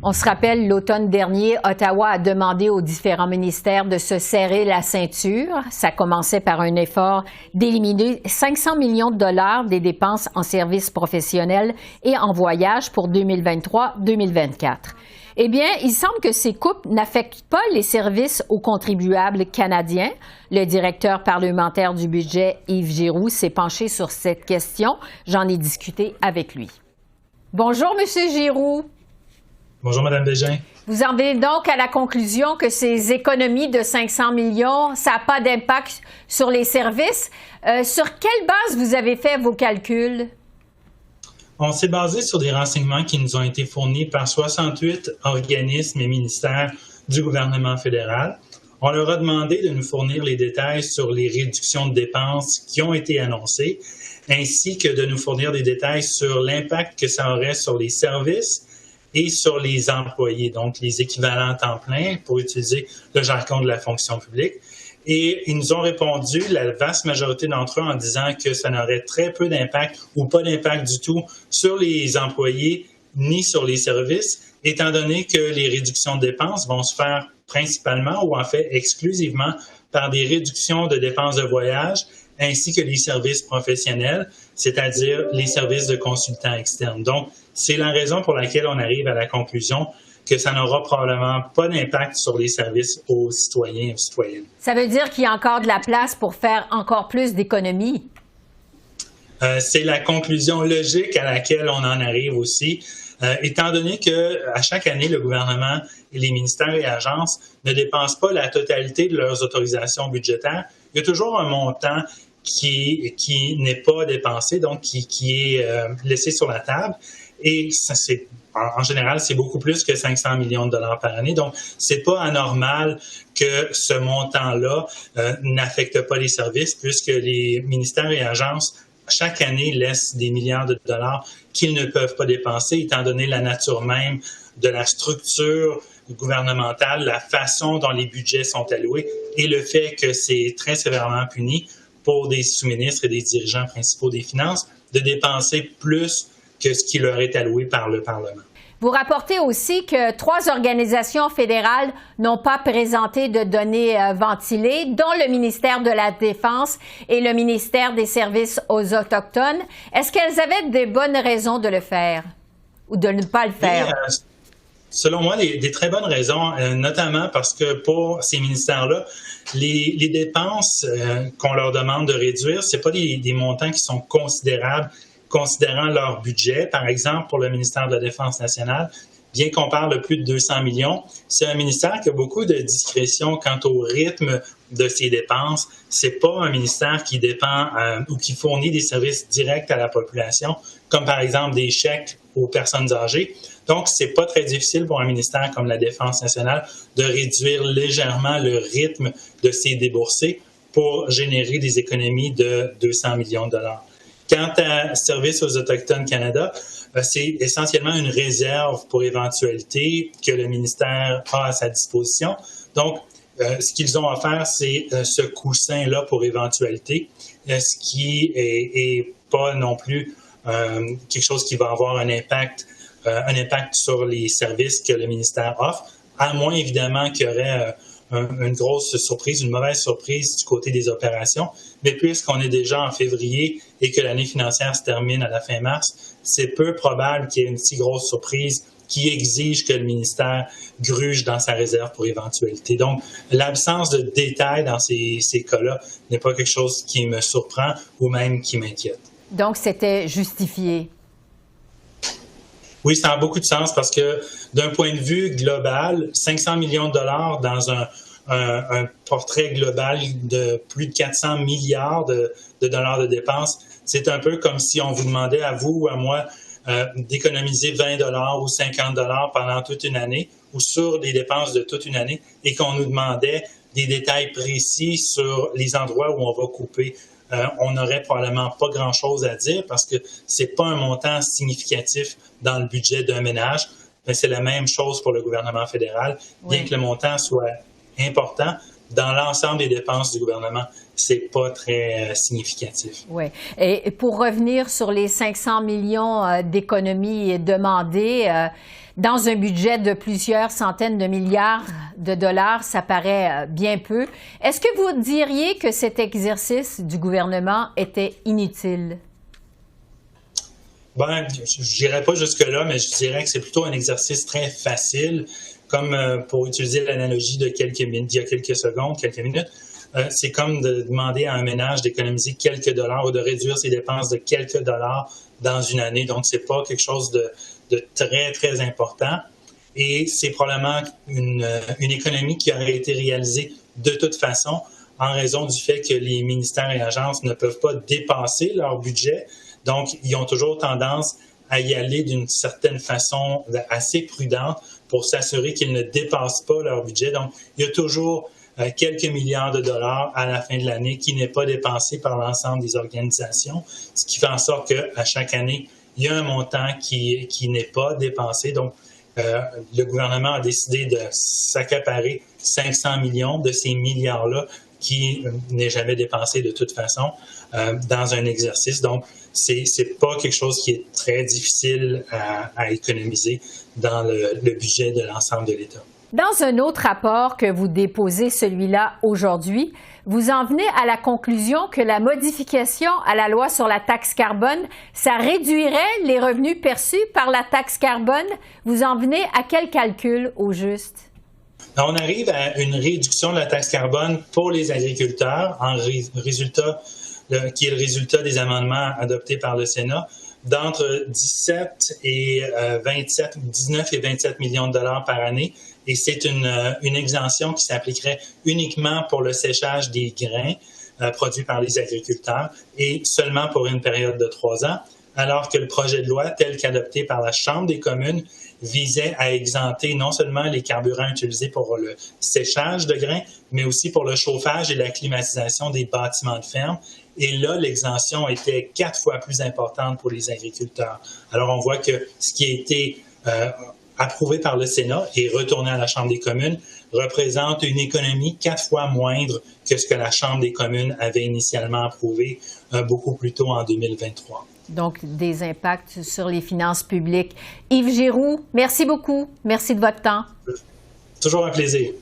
On se rappelle, l'automne dernier, Ottawa a demandé aux différents ministères de se serrer la ceinture. Ça commençait par un effort d'éliminer 500 millions de dollars des dépenses en services professionnels et en voyage pour 2023-2024. Eh bien, il semble que ces coupes n'affectent pas les services aux contribuables canadiens. Le directeur parlementaire du budget, Yves Giroux, s'est penché sur cette question. J'en ai discuté avec lui. Bonjour, Monsieur Giroux. Bonjour, Mme Bégin. Vous en venez donc à la conclusion que ces économies de 500 millions, ça n'a pas d'impact sur les services. Sur quelle base vous avez fait vos calculs? On s'est basé sur des renseignements qui nous ont été fournis par 68 organismes et ministères du gouvernement fédéral. On leur a demandé de nous fournir les détails sur les réductions de dépenses qui ont été annoncées, ainsi que de nous fournir des détails sur l'impact que ça aurait sur les services et sur les employés, donc les équivalents temps plein, pour utiliser le jargon de la fonction publique. Et ils nous ont répondu, la vaste majorité d'entre eux, en disant que ça n'aurait très peu d'impact ou pas d'impact du tout sur les employés ni sur les services, étant donné que les réductions de dépenses vont se faire principalement ou en fait exclusivement par des réductions de dépenses de voyage ainsi que les services professionnels, c'est-à-dire les services de consultants externes. Donc, c'est la raison pour laquelle on arrive à la conclusion que ça n'aura probablement pas d'impact sur les services aux citoyens et aux citoyennes. Ça veut dire qu'il y a encore de la place pour faire encore plus d'économies? C'est la conclusion logique à laquelle on en arrive aussi, étant donné qu'à chaque année, le gouvernement et les ministères et agences ne dépensent pas la totalité de leurs autorisations budgétaires. Il y a toujours un montant qui n'est pas dépensé, donc qui est laissé sur la table. Et ça, en général, c'est beaucoup plus que 500 millions de dollars par année. Donc, c'est pas anormal que ce montant-là n'affecte pas les services, puisque les ministères et agences, chaque année, laissent des milliards de dollars qu'ils ne peuvent pas dépenser, étant donné la nature même de la structure gouvernementale, la façon dont les budgets sont alloués et le fait que c'est très sévèrement puni pour des sous-ministres et des dirigeants principaux des finances de dépenser plus que ce qui leur est alloué par le Parlement. Vous rapportez aussi que 3 organisations fédérales n'ont pas présenté de données ventilées, dont le ministère de la Défense et le ministère des Services aux Autochtones. Est-ce qu'elles avaient des bonnes raisons de le faire ou de ne pas le faire? Oui, selon moi, des très bonnes raisons, notamment parce que pour ces ministères-là, les dépenses qu'on leur demande de réduire, ce n'est pas des montants qui sont considérables considérant leur budget. Par exemple, pour le ministère de la Défense nationale, bien qu'on parle de plus de 200 millions, c'est un ministère qui a beaucoup de discrétion quant au rythme de ses dépenses. C'est pas un ministère qui dépend ou qui fournit des services directs à la population, comme par exemple des chèques aux personnes âgées. Donc, c'est pas très difficile pour un ministère comme la Défense nationale de réduire légèrement le rythme de ses déboursés pour générer des économies de 200 millions de dollars. Quant à Services aux Autochtones Canada, c'est essentiellement une réserve pour éventualité que le ministère a à sa disposition. Donc, ce qu'ils ont à faire, c'est ce coussin-là pour éventualité, ce qui est pas non plus quelque chose qui va avoir un impact sur les services que le ministère offre, à moins évidemment qu'il y aurait une grosse surprise, une mauvaise surprise du côté des opérations. Mais puisqu'on est déjà en février et que l'année financière se termine à la fin mars, c'est peu probable qu'il y ait une si grosse surprise qui exige que le ministère gruge dans sa réserve pour éventualité. Donc, l'absence de détails dans ces cas-là n'est pas quelque chose qui me surprend ou même qui m'inquiète. Donc, c'était justifié. Oui, ça a beaucoup de sens parce que d'un point de vue global, 500 millions de dollars dans un portrait global de plus de 400 milliards de dollars de dépenses, c'est un peu comme si on vous demandait à vous ou à moi d'économiser 20 dollars ou 50 dollars pendant toute une année ou sur des dépenses de toute une année et qu'on nous demandait des détails précis sur les endroits où on va couper. On n'aurait probablement pas grand-chose à dire parce que c'est pas un montant significatif dans le budget d'un ménage, mais c'est la même chose pour le gouvernement fédéral. Bien que le montant soit important, dans l'ensemble des dépenses du gouvernement, c'est pas très significatif. Oui. Et pour revenir sur les 500 millions d'économies demandées, dans un budget de plusieurs centaines de milliards de dollars, ça paraît bien peu. Est-ce que vous diriez que cet exercice du gouvernement était inutile? Ben, je n'irai pas jusque-là, mais je dirais que c'est plutôt un exercice très facile, comme pour utiliser l'analogie d'il y a quelques secondes, quelques minutes. C'est comme de demander à un ménage d'économiser quelques dollars ou de réduire ses dépenses de quelques dollars dans une année. Donc, c'est pas quelque chose de très, très important. Et c'est probablement une économie qui aurait été réalisée de toute façon en raison du fait que les ministères et agences ne peuvent pas dépasser leur budget. Donc, ils ont toujours tendance à y aller d'une certaine façon assez prudente pour s'assurer qu'ils ne dépassent pas leur budget. Donc, il y a toujours quelques milliards de dollars à la fin de l'année qui n'est pas dépensé par l'ensemble des organisations, ce qui fait en sorte qu'à chaque année, il y a un montant qui n'est pas dépensé. Donc, le gouvernement a décidé de s'accaparer 500 millions de ces milliards-là qui n'est jamais dépensé de toute façon dans un exercice. Donc, c'est pas quelque chose qui est très difficile à économiser dans le budget de l'ensemble de l'État. Dans un autre rapport que vous déposez, celui-là aujourd'hui, vous en venez à la conclusion que la modification à la loi sur la taxe carbone, ça réduirait les revenus perçus par la taxe carbone. Vous en venez à quel calcul au juste? On arrive à une réduction de la taxe carbone pour les agriculteurs en résultat, qui est le résultat des amendements adoptés par le Sénat, d'entre 19 et 27 millions de dollars par année. Et c'est une exemption qui s'appliquerait uniquement pour le séchage des grains produits par les agriculteurs et seulement pour une période de 3 ans, alors que le projet de loi, tel qu'adopté par la Chambre des communes, visait à exempter non seulement les carburants utilisés pour le séchage de grains, mais aussi pour le chauffage et la climatisation des bâtiments de ferme. Et là, l'exemption était 4 fois plus importante pour les agriculteurs. Alors, on voit que ce qui a été approuvé par le Sénat et retourné à la Chambre des communes représente une économie 4 fois moindre que ce que la Chambre des communes avait initialement approuvé beaucoup plus tôt en 2023. Donc, des impacts sur les finances publiques. Yves Giroux, merci beaucoup. Merci de votre temps. Toujours un plaisir.